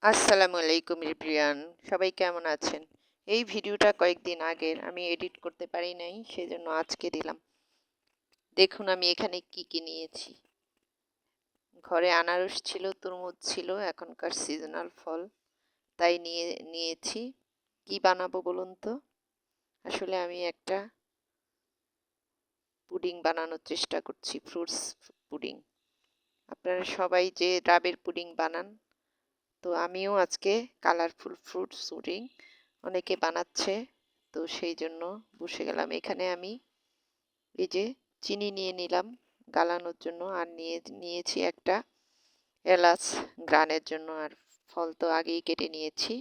আসসালামু আলাইকুম রিপ্রিয়ান, সবাই কেমন আছেন? এই ভিডিওটা কয়েকদিন আগের, আমি এডিট করতে পারি নাই, সেজন্য আজকে দিলাম। দেখুন আমি এখানে কি কি নিয়েছি। ঘরে আনারস ছিল, তরমুজ ছিল, এখনকার সিজনাল ফল, তাই নিয়েছি। কি বানাবো বলুন তো? আসলে আমি একটা পুডিং বানানোর চেষ্টা করছি, ফ্রুটস পুডিং। আপনারা সবাই যে ডাবের পুডিং বানান, তো আমিও আজকে কালারফুল ফ্রুটস পুডিং অনেকে বানাচ্ছে, তো সেই জন্য বসে গেলাম। এখানে আমি এই যে চিনি নিয়ে নিলাম গালানোর জন্য, আর নিয়েছি একটা এলাচ গ্রানের জন্য, আর ফল তো আগেই কেটে নিয়েছি।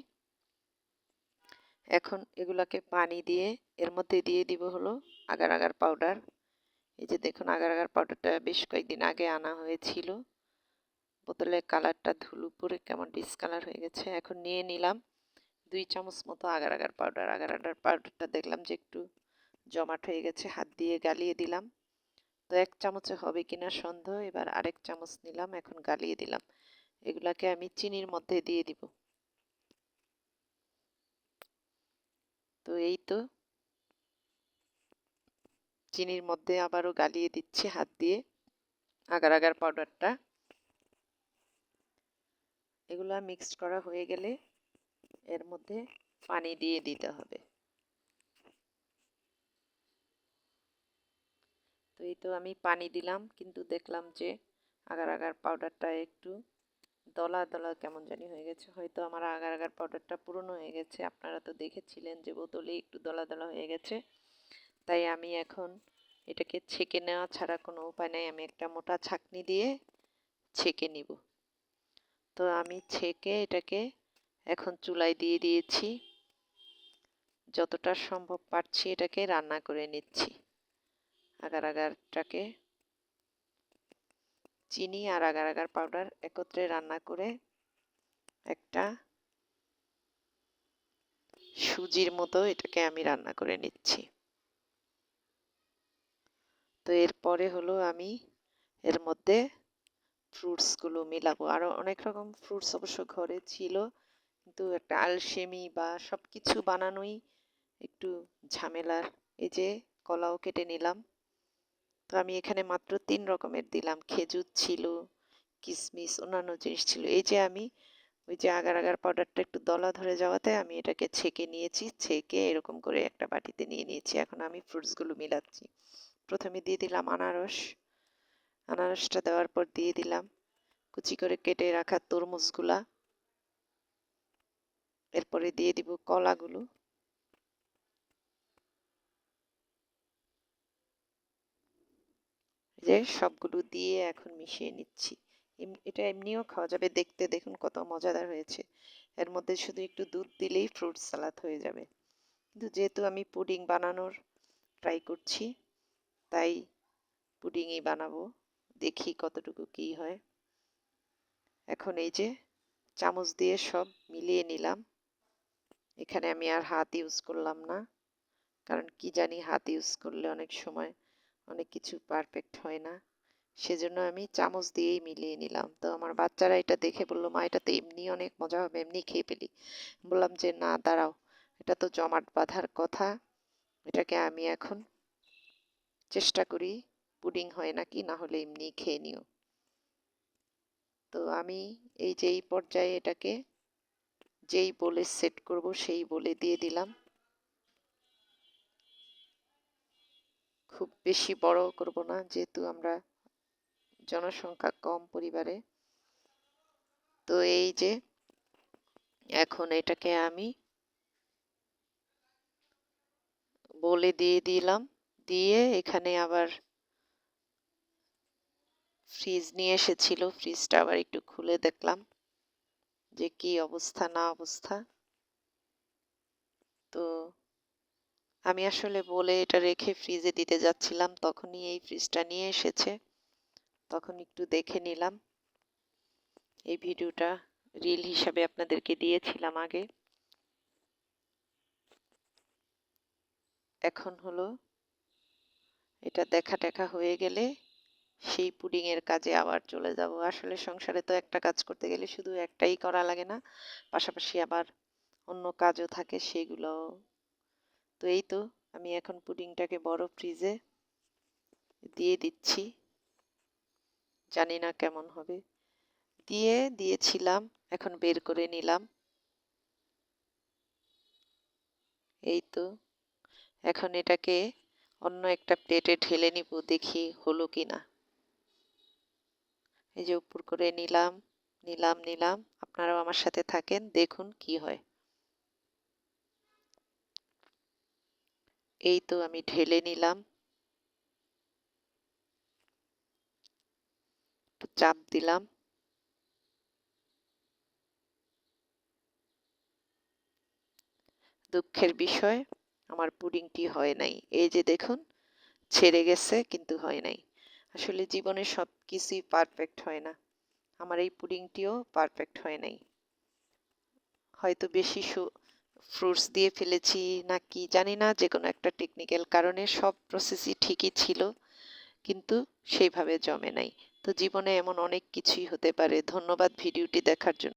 এখন এগুলাকে পানি দিয়ে এর মধ্যে দিয়ে দিব হলো আগার আগার পাউডার। এই যে দেখুন, আগার আগার পাউডারটা বেশ কয়েকদিন আগে আনা হয়েছিল। বোতলের কালারটা ধুলো পরে কেমন ডিসকালার হয়ে গেছে। এখন নিয়ে নিলাম 2 চামচ মতো agar agar powder. Agar agar পাউডারটা দেখলাম যে একটু জমাট হয়ে গেছে, হাত দিয়ে গালিয়ে দিলাম। তো 1 চামচে হবে কিনা সন্দেহ, এবার আরেক চামচ নিলাম, এখন গালিয়ে দিলাম। এগুলাকে আমি চিনির মধ্যে দিয়ে দিব। তো এই তো চিনির মধ্যে আবারও গালিয়ে দিচ্ছি হাত দিয়ে আগার আগার পাউডারটা। এগুলা মিক্সড করা হয়ে গেলে এর মধ্যে পানি দিয়ে দিতে হবে। তো এই তো আমি পানি দিলাম, কিন্তু দেখলাম যে আগার আগার পাউডারটা একটু দলা দলা কেমন জানি হয়ে গেছে। হয়তো আমার আগার আগার পাউডারটা পুরনো হয়ে গেছে। আপনারা তো দেখেছিলেন যে বোতলে একটু দলা দলা হয়ে গেছে। তাই আমি এখন এটাকে ছেঁকে নেওয়া ছাড়া কোনো উপায় নাই, আমি একটা মোটা ছাঁকনি দিয়ে ছেঁকে নিব। তো আমি ছেঁকে এটাকে এখন চুলায় দিয়ে দিয়েছি। যতটা সম্ভব পারছি এটাকে রান্না করে নিচ্ছি। আগার আগারটাকে চিনি আর আগার আগার পাউডার একত্রে রান্না করে একটা সুজির মতো এটাকে আমি রান্না করে নিচ্ছি। তো এরপরে হলো আমি এর মধ্যে ফ্রুটসগুলো মিলাবো। আরও অনেক রকম ফ্রুটস অবশ্য ঘরে ছিল, কিন্তু একটা আলসেমি বা সব কিছু বানানোই একটু ঝামেলার। এই যে কলাও কেটে নিলাম। তো আমি এখানে মাত্র 3 রকমের দিলাম। খেজুর ছিল, কিশমিশ, অন্যান্য জিনিস ছিল। এই যে আমি ওই যে আগার আগার পাউডারটা একটু দলা ধরে যাওয়াতে আমি এটাকে ছেঁকে নিয়েছি, ছেঁকে এরকম করে একটা বাটিতে নিয়ে নিয়েছি। এখন আমি ফ্রুটসগুলো মিলাচ্ছি। প্রথমে দিয়ে দিলাম আনারস। আনারসটা দেওয়ার পর দিয়ে দিলাম কুচি করে কেটে রাখা তরমুজগুলা। এরপরে দিয়ে দিব কলাগুলো। যে সবগুলো দিয়ে এখন মিশিয়ে নিচ্ছি। এটা এমনিও খাওয়া যাবে, দেখতে দেখুন কত মজাদার হয়েছে। এর মধ্যে শুধু একটু দুধ দিলেই ফ্রুট সালাদ হয়ে যাবে, কিন্তু যেহেতু আমি পুডিং বানানোর ট্রাই করছি, তাই পুডিংই বানাবো, দেখি কতটুকু কি হয়। এখন এই যে চামচ দিয়ে সব মিলিয়ে নিলাম। এখানে আমি আর হাত ইউজ করলাম না, কারণ কি জানি হাত ইউজ করলে অনেক সময় অনেক কিছু পারফেক্ট হয় না, সেজন্য আমি চামচ দিয়েই মিলিয়ে নিলাম। তো আমার বাচ্চারা এটা দেখে বলল, মা এটা তো এমনি অনেক মজা হবে, এমনি খেয়ে ফেলি। বললাম যে না, দাঁড়াও, এটা তো জমাট বাঁধার কথা, এটাকে আমি এখন চেষ্টা করি পুডিং হয় নাকি, না হলে এমনি খেয়ে নিও। তো আমি এই যে এই পর্যায়ে এটাকে যেই বলে সেট করব সেই বলে দিয়ে দিলাম। খুব বেশি বড় করব না, যেহেতু আমরা জনসংখ্যা কম পরিবারে। তো এই যে এখন এটাকে আমি বলে দিয়ে দিলাম, দিয়ে এখানে আবার ফ্রিজ নিয়ে এসেছিল, ফ্রিজটা আবার একটু খুলে দেখলাম যে কি অবস্থা না অবস্থা। তো আমি আসলে বলে এটা রেখে ফ্রিজে দিতে যাচ্ছিলাম, তখনই এই ফ্রিজটা নিয়ে এসেছে, তখন একটু দেখে নিলাম। এই ভিডিওটা রিল হিসাবে আপনাদেরকে দিয়েছিলাম আগে। এখন হলো এটা দেখা টেকা হয়ে গেলে সেই পুডিংয়ের কাজে আবার চলে যাব। আসলে সংসারে তো একটা কাজ করতে গেলে শুধু একটাই করা লাগে না, পাশাপাশি আবার অন্য কাজও থাকে সেগুলো। তো এই তো আমি এখন পুডিংটাকে বড় ফ্রিজে দিয়ে দিচ্ছি, জানি না কেমন হবে। দিয়েছিলাম, এখন বের করে নিলাম। এই তো এখন এটাকে অন্য একটা প্লেটে ঢেলে নিব, দেখি হলো কিনা। এই যে উপর করে নিলাম নিলাম নিলাম, আপনারাও আমার সাথে থাকেন, দেখুন কি হয়। এই তো আমি ঢেলে নিলাম, একটু চাপ দিলাম। দুঃখের বিষয়, আমার পুডিংটি হয় নাই। এই যে দেখুন, ছেড়ে গেছে কিন্তু হয় নাই। আসলে জীবনে সব কিছুই পারফেক্ট হয় না, আমার এই পুডিংটিও পারফেক্ট হয় নাই। হয়তো বেশি ফ্রুটস দিয়ে ফেলেছি না কি জানি না, যে কোনো একটা টেকনিক্যাল কারণে সব প্রসেসই ঠিকই ছিল, কিন্তু সেইভাবে জমে নাই। তো জীবনে এমন অনেক কিছুই হতে পারে। ধন্যবাদ ভিডিওটি দেখার জন্য।